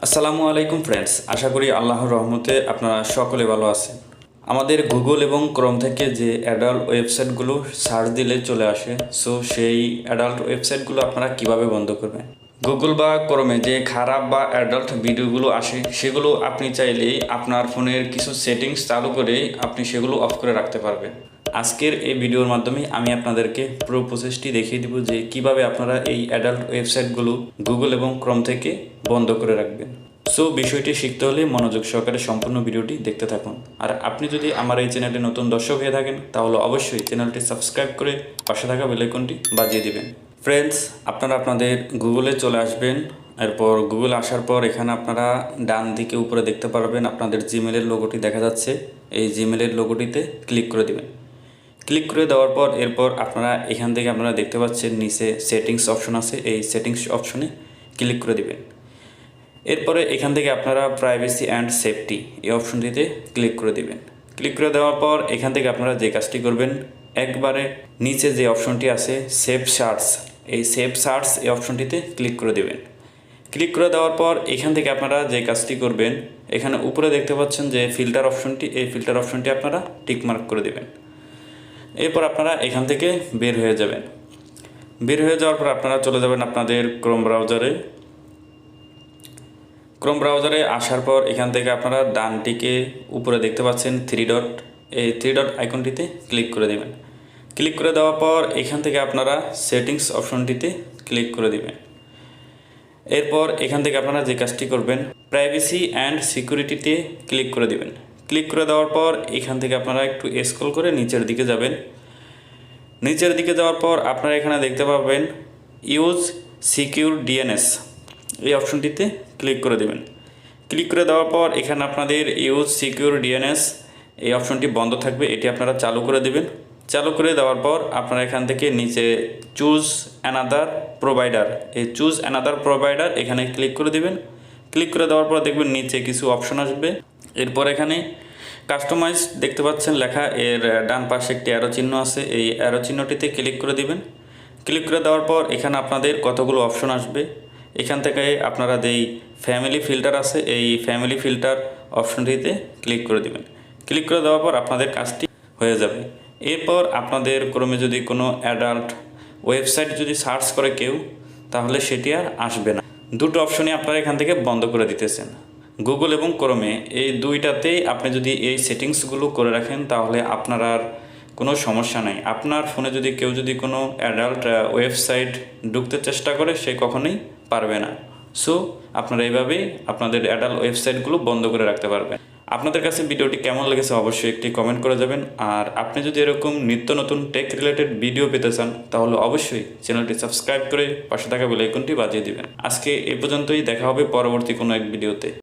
আসসালামু আলাইকুম ফ্রেন্ডস, আশা করি আল্লাহর রহমতে আপনারা সকলে ভালো আছেন। আমাদের গুগল এবং ক্রোম থেকে যে অ্যাডাল্ট ওয়েবসাইটগুলো সার্চ দিলে চলে আসে, সো সেই অ্যাডাল্ট ওয়েবসাইটগুলো আপনারা কিভাবে বন্ধ করবেন। গুগল বা ক্রোমে যে খারাপ বা অ্যাডাল্ট ভিডিওগুলো আসে সেগুলো আপনি চাইলেই আপনার ফোনের কিছু সেটিংস চালু করে আপনি সেগুলো অফ করে রাখতে পারবেন। আজকের এই ভিডিওর মাধ্যমে আমি আপনাদেরকে পুরো প্রসেসটি দেখিয়ে দিব যে কিভাবে আপনারা এই অ্যাডাল্ট ওয়েবসাইটগুলো গুগল এবং ক্রোম থেকে বন্ধ করে রাখবেন। সো বিষয়টি শিখতে হলে মনোযোগ সহকারে সম্পূর্ণ ভিডিওটি দেখতে থাকুন। আর আপনি যদি আমার এই চ্যানেলে নতুন দর্শক হয়ে থাকেন তাহলে অবশ্যই চ্যানেলটি সাবস্ক্রাইব করে পাশে থাকা বেল আইকনটি বাজিয়ে দিবেন। ফ্রেন্ডস, আপনারা আপনাদের গুগলে চলে আসবেন। এরপর গুগল আসার পর এখানে আপনারা ডান দিকে উপরে দেখতে পারবেন আপনাদের জিমেলের লোগোটি দেখা যাচ্ছে। এই জিমেলের লোগোটিতে ক্লিক করে দিবেন। ক্লিক করে দেওয়ার পর এরপর আপনারা এখান থেকে আপনারা দেখতে পাচ্ছেন নিচে সেটিংস অপশন আছে, এই সেটিংস অপশনে ক্লিক করে দিবেন। এরপরে এখান থেকে আপনারা প্রাইভেসি অ্যান্ড সেফটি এই অপশনটিতে ক্লিক করে দিবেন। ক্লিক করে দেওয়ার পর এখান থেকে আপনারা যে কাজটি করবেন, একবারে নিচে যে অপশনটি আছে সেভ সার্চ, এই সেভ সার্চ এই অপশনটিতে ক্লিক করে দিবেন। ক্লিক করে দেওয়ার পর এখান থেকে আপনারা যে কাজটি করবেন, এখানে উপরে দেখতে পাচ্ছেন যে ফিল্টার অপশনটি, এই ফিল্টার অপশনটি আপনারা টিকমার্ক করে দিবেন। এরপর আপনারা এখান থেকে বের হয়ে যাবেন। বের হয়ে যাওয়ার পর আপনারা চলে যাবেন আপনাদের ক্রোম ব্রাউজারে। ক্রোম ব্রাউজারে আসার পর এখান থেকে আপনারা ডানটিকে উপরে দেখতে পাচ্ছেন থ্রি ডট, এই থ্রি ডট আইকনটিতে ক্লিক করে দেবেন। ক্লিক করে দেওয়ার পর এখান থেকে আপনারা সেটিংস অপশনটিতে ক্লিক করে দিবেন। এরপর এখান থেকে আপনারা যে কাজটি করবেন, প্রাইভেসি অ্যান্ড সিকিউরিটিতে ক্লিক করে দিবেন। ক্লিক করে দেওয়ার পর এখান থেকে আপনারা একটু স্ক্রল করে নিচের দিকে যাবেন। নিচের দিকে যাওয়ার পর আপনারা এখানে দেখতে পাবেন ইউজ সিকিউর ডিএনএস, এই অপশনটিতে ক্লিক করে দেবেন। ক্লিক করে দেওয়ার পর এখানে আপনাদের ইউজ সিকিউর ডিএনএস এই অপশনটি বন্ধ থাকবে, এটি আপনারা চালু করে দেবেন। চালু করে দেওয়ার পর আপনারা এখান থেকে নিচে চুজ অ্যানাদার প্রোভাইডার, এই চুজ অ্যানাদার প্রোভাইডার এখানে ক্লিক করে দেবেন। ক্লিক করে দেওয়ার পর দেখবেন নিচে কিছু অপশন আসবে। এরপর এখানে কাস্টমাইজ দেখতে পাচ্ছেন লেখা, এর ডান পাশে একটি অ্যারো চিহ্ন আছে, এই অ্যারো চিহ্নটিতে ক্লিক করে দিবেন। ক্লিক করে দেওয়ার পর এখানে আপনাদের কতগুলো অপশন আসবে, এখান থেকে আপনারা যেই ফ্যামিলি ফিল্টার আছে এই ফ্যামিলি ফিল্টার অপশনটিতে ক্লিক করে দিবেন। ক্লিক করে দেওয়ার পর আপনাদের কাজটি হয়ে যাবে। এরপর আপনাদের ক্রমে যদি কোনো অ্যাডাল্ট ওয়েবসাইট যদি সার্চ করে কেউ, তাহলে সেটি আর আসবে না। দুটো অপশনই আপনারা এখান থেকে বন্ধ করে দিতেছেন, গুগল এবং ক্রোমে এই দুইটাতেই আপনি যদি এই সেটিংসগুলো করে রাখেন তাহলে আপনার আর কোনো সমস্যা নাই। আপনার ফোনে যদি কেউ যদি কোনো অ্যাডাল্ট ওয়েবসাইট ঢুকতে চেষ্টা করে সে কখনোই পারবে না। সো আপনারা এইভাবেই আপনাদের অ্যাডাল্ট ওয়েবসাইটগুলো বন্ধ করে রাখতে পারবেন। আপনাদের কাছে ভিডিওটি কেমন লেগেছে অবশ্যই একটি কমেন্ট করে যাবেন। আর আপনি যদি এরকম নিত্য নতুন টেক রিলেটেড ভিডিও পেতে চান তাহলে অবশ্যই চ্যানেলটি সাবস্ক্রাইব করে পাশে থাকা বেল আইকনটি বাজিয়ে দিবেন। আজকে এ পর্যন্তই, দেখা হবে পরবর্তী কোনো এক ভিডিওতে।